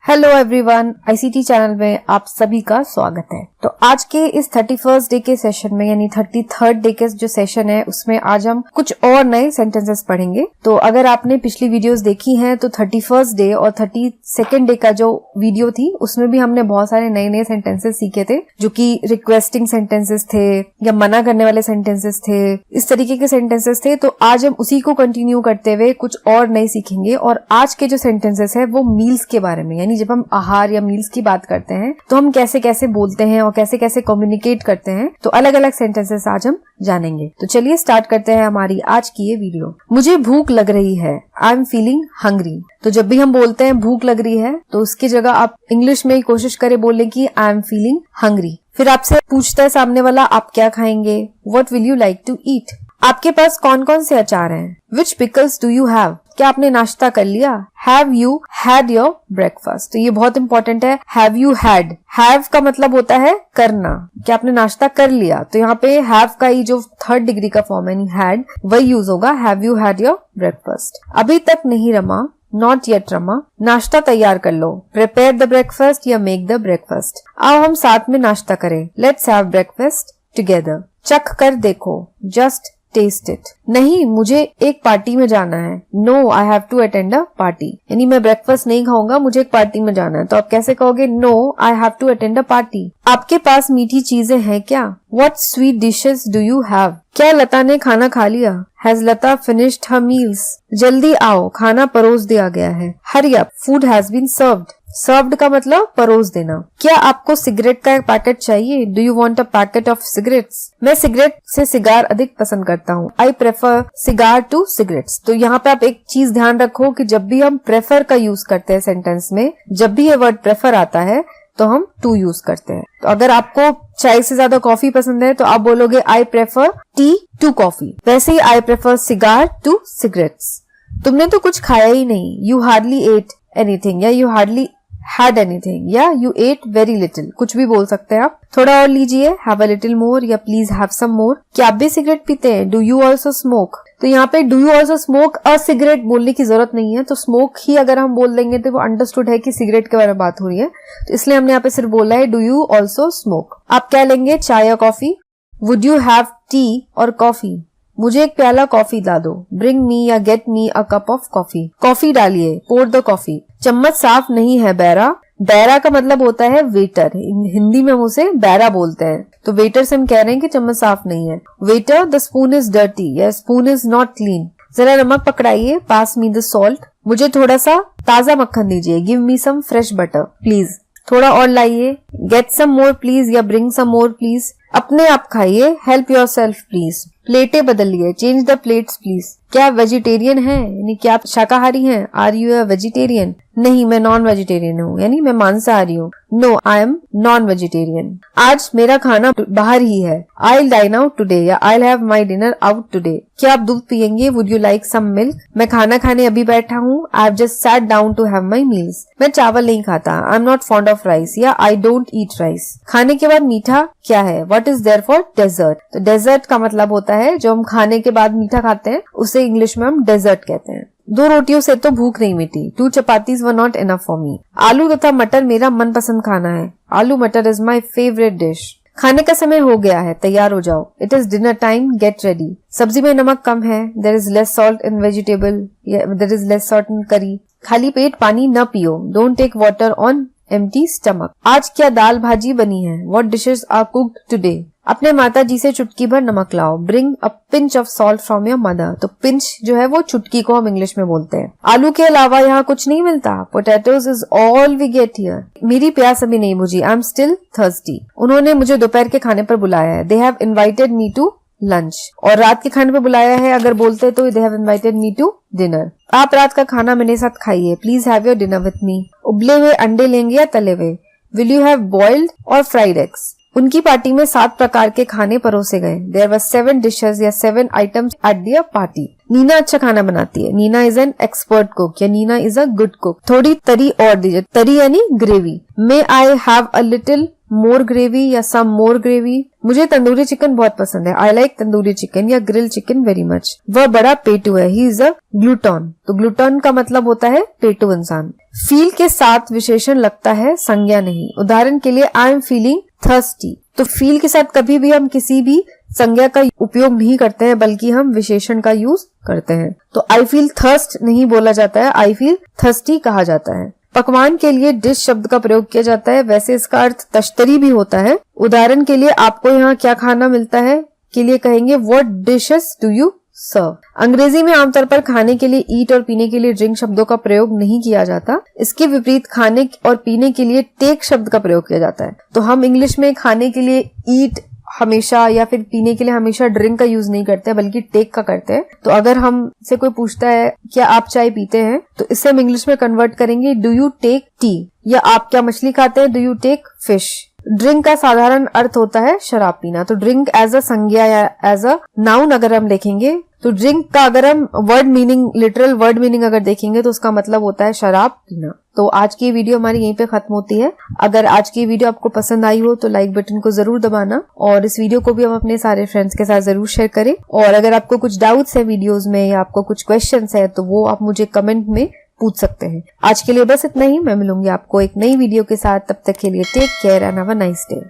Hello everyone, ICT channel में आप सभी का स्वागत है। तो आज के इस 31st डे के सेशन में यानी 33rd डे के जो सेशन है उसमें आज हम कुछ और नए सेंटेंसेस पढ़ेंगे। तो अगर आपने पिछली वीडियोस देखी हैं तो 31st डे और 32nd डे का जो वीडियो थी उसमें भी हमने बहुत सारे नए नए सेंटेंसेस सीखे थे जो कि रिक्वेस्टिंग सेंटेंसेस थे या मना करने वाले सेंटेंसेस थे, इस तरीके के सेंटेंसेस थे। तो आज हम उसी को कंटिन्यू करते हुए कुछ और नए सीखेंगे और आज के जो सेंटेंसेस है वो मील्स के बारे में, यानी जब हम आहार या मील्स की बात करते हैं तो हम कैसे कैसे बोलते हैं और कैसे कैसे कम्युनिकेट करते हैं। तो अलग अलग सेंटेंसेस आज हम जानेंगे। तो चलिए स्टार्ट करते हैं हमारी आज की ये वीडियो। मुझे भूख लग रही है, आई एम फीलिंग हंग्री। तो जब भी हम बोलते हैं भूख लग रही है तो उसकी जगह आप इंग्लिश में ही कोशिश करें बोलने की आई एम फीलिंग हंग्री। फिर आपसे पूछता है सामने वाला आप क्या खाएंगे, what will you like to eat. आपके पास कौन कौन से अचार हैं, which pickles do you have. क्या आपने नाश्ता कर लिया, have you had your breakfast. तो ये बहुत इंपॉर्टेंट है, हैव यू हैड। हैव का मतलब होता है करना, क्या आपने नाश्ता कर लिया। तो यहाँ पे हैव का ही जो थर्ड डिग्री का फॉर्म है हैड वही यूज होगा, have you had your breakfast. अभी तक नहीं रमा, नॉट येट रमा। नाश्ता तैयार कर लो, प्रिपेयर द ब्रेकफास्ट या मेक द ब्रेकफास्ट। आओ हम साथ में नाश्ता करें, लेट्स हैव ब्रेकफास्ट टुगेदर। चख कर देखो, जस्ट टेस्ट इट। नहीं, मुझे एक पार्टी में जाना है, no I have to attend a party. यानी मैं ब्रेकफास्ट नहीं खाऊंगा, मुझे एक पार्टी में जाना है। तो आप कैसे कहोगे, no I have to attend a party. आपके पास मीठी चीजें हैं क्या, what sweet dishes do you have. क्या लता ने खाना खा लिया, has Lata finished her meals. जल्दी आओ, खाना परोस दिया गया है, hurry up, food has been served. Served का मतलब परोस देना। क्या आपको सिगरेट का एक पैकेट चाहिए, do you want a packet of cigarettes. मैं सिगरेट से सिगार अधिक पसंद करता हूँ, I prefer cigar to cigarettes. तो यहाँ पे आप एक चीज ध्यान रखो कि जब भी हम प्रेफर का यूज करते हैं सेंटेंस में, जब भी ये वर्ड प्रेफर आता है तो हम टू यूज करते हैं। तो अगर आपको चाय से ज्यादा कॉफी पसंद है तो आप बोलोगे I prefer tea to coffee. वैसे ही I prefer cigar to cigarettes. तुमने तो कुछ खाया ही नहीं, यू हार्डली एट एनीथिंग या यू हार्डली had anything या you ate very little, कुछ भी बोल सकते हैं आप। थोड़ा और लीजिए, have a little more या please have some more। क्या आप भी सिगरेट पीते हैं, do you also smoke। तो यहाँ पे do you also smoke a cigarette बोलने की जरूरत नहीं है, तो smoke ही अगर हम बोल देंगे तो वो अंडरस्टूड है कि सिगरेट के बारे में बात हो रही है। तो इसलिए हमने यहाँ पे सिर्फ बोला है do you also smoke। आप क्या लेंगे, चाय या coffee, would you have tea और कॉफी। मुझे एक प्याला कॉफी ला दो, ब्रिंग मी या get me a cup of coffee. Coffee डालिए, पोर द कॉफी। चम्मच साफ नहीं है बैरा। बैरा का मतलब होता है वेटर, हिंदी में हम उसे बैरा बोलते हैं। तो वेटर से हम कह रहे हैं कि चम्मच साफ नहीं है। Waiter, the spoon is dirty या स्पून इज नॉट क्लीन। जरा नमक पकड़ाइए, पास मी द सॉल्ट। मुझे थोड़ा सा ताजा मक्खन दीजिए, give me some fresh butter please. थोड़ा और लाइए, गेट सम मोर प्लीज या ब्रिंग सम मोर प्लीज। अपने आप खाइए, हेल्प योर सेल्फ प्लीज। प्लेटें बदलिए, चेंज द प्लेट्स प्लीज। क्या आप वेजिटेरियन हैं, यानी क्या आप शाकाहारी हैं, आर यू अ वेजिटेरियन। नहीं, मैं नॉन वेजिटेरियन हूँ, यानी मैं मांसाहारी हूँ, no I am non vegetarian. आज मेरा खाना बाहर ही है, आई डाइन आउट टुडे या I have my dinner out today. क्या आप दूध पियेंगे, would you like some milk. मैं खाना खाने अभी बैठा हूँ, I have just sat down to have my meals. मैं चावल नहीं खाता, I am not fond of rice या आई डोंट ईट राइस। खाने के बाद मीठा क्या है, what is there for dessert. तो डेजर्ट का मतलब होता है जो हम खाने के बाद मीठा खाते हैं, उसे इंग्लिश में हम डेजर्ट कहते हैं। 2 रोटियों से तो भूख नहीं मिटी, 2 chapatis were not enough for me. आलू तथा मटर मेरा मनपसंद खाना है, आलू मटर इज माई फेवरेट डिश। खाने का समय हो गया है, तैयार हो जाओ, it is dinner time, get ready. सब्जी में नमक कम है, there is less salt in vegetable या there is less salt in curry. खाली पेट पानी न पियो, don't take water on empty stomach. आज क्या दाल भाजी बनी है, what dishes are cooked today. अपने माता जी से चुटकी भर नमक लाओ, bring a pinch of salt from your mother. तो पिंच जो है वो चुटकी को हम इंग्लिश में बोलते हैं। आलू के अलावा यहाँ कुछ नहीं मिलता, potatoes is all we get here. मेरी प्यास अभी नहीं बुझी, आई एम स्टिल थर्स्टी। उन्होंने मुझे दोपहर के खाने पर बुलाया है, they have invited me to lunch. और रात के खाने पर बुलाया है अगर बोलते तो they have invited me to dinner. आप रात का खाना मेरे साथ खाइए, please have your dinner with me. उबले हुए अंडे लेंगे या तले हुए, विल यू हैव बॉइल्ड और फ्राइड एग्स। उनकी पार्टी में 7 प्रकार के खाने परोसे गए, देयर वर 7 डिशेस या 7 items at their party. Neena अच्छा खाना बनाती है, Neena is an expert cook या Neena is a good cook. थोड़ी तरी और दीजिए, तरी यानी gravy. May I have a little more gravy या सम मोर ग्रेवी। मुझे तंदूरी चिकन बहुत पसंद है। आई लाइक तंदूरी चिकन या ग्रिल चिकन वेरी मच। वह बड़ा पेटू है। He is a gluten. तो ग्लूटन का मतलब होता है पेटू इंसान। फील के साथ विशेषण लगता है, संज्ञा नहीं। उदाहरण के लिए आई एम फीलिंग थर्स्टी। तो फील के साथ कभी भी हम किसी भी संज्ञा का उपयोग नहीं करते हैं, बल्कि हम विशेषण का यूज करते हैं। तो आई फील थर्स्ट नहीं बोला जाता है, आई फील थर्स्टी कहा जाता है। पकवान के लिए डिश शब्द का प्रयोग किया जाता है, वैसे इसका अर्थ तश्तरी भी होता है। उदाहरण के लिए आपको यहाँ क्या खाना मिलता है के लिए कहेंगे what dishes do you serve. अंग्रेजी में आमतौर पर खाने के लिए ईट और पीने के लिए ड्रिंक शब्दों का प्रयोग नहीं किया जाता। इसके विपरीत खाने और पीने के लिए टेक शब्द का प्रयोग किया जाता है। तो हम इंग्लिश में खाने के लिए ईट हमेशा या फिर पीने के लिए हमेशा ड्रिंक का यूज नहीं करते, बल्कि टेक का करते हैं। तो अगर हमसे कोई पूछता है क्या आप चाय पीते हैं, तो इसे हम इंग्लिश में कन्वर्ट करेंगे डू यू टेक टी, या आप क्या मछली खाते हैं, do you take fish. Drink का साधारण अर्थ होता है शराब पीना। तो ड्रिंक एज अ संज्ञा या एज अ नाउन अगर हम देखेंगे, तो ड्रिंक का अगर हम word meaning, literal word meaning अगर देखेंगे तो उसका मतलब होता है शराब पीना। तो आज की वीडियो हमारी यहीं पे खत्म होती है। अगर आज की वीडियो आपको पसंद आई हो तो लाइक बटन को जरूर दबाना, और इस वीडियो को भी हम अपने सारे फ्रेंड्स के साथ जरूर शेयर करें। और अगर आपको कुछ डाउट्स है वीडियोस में या आपको कुछ क्वेश्चंस है तो वो आप मुझे कमेंट में पूछ सकते हैं। आज के लिए बस इतना ही। मैं मिलूंगी आपको एक नई वीडियो के साथ। तब तक के लिए take care and have a nice day.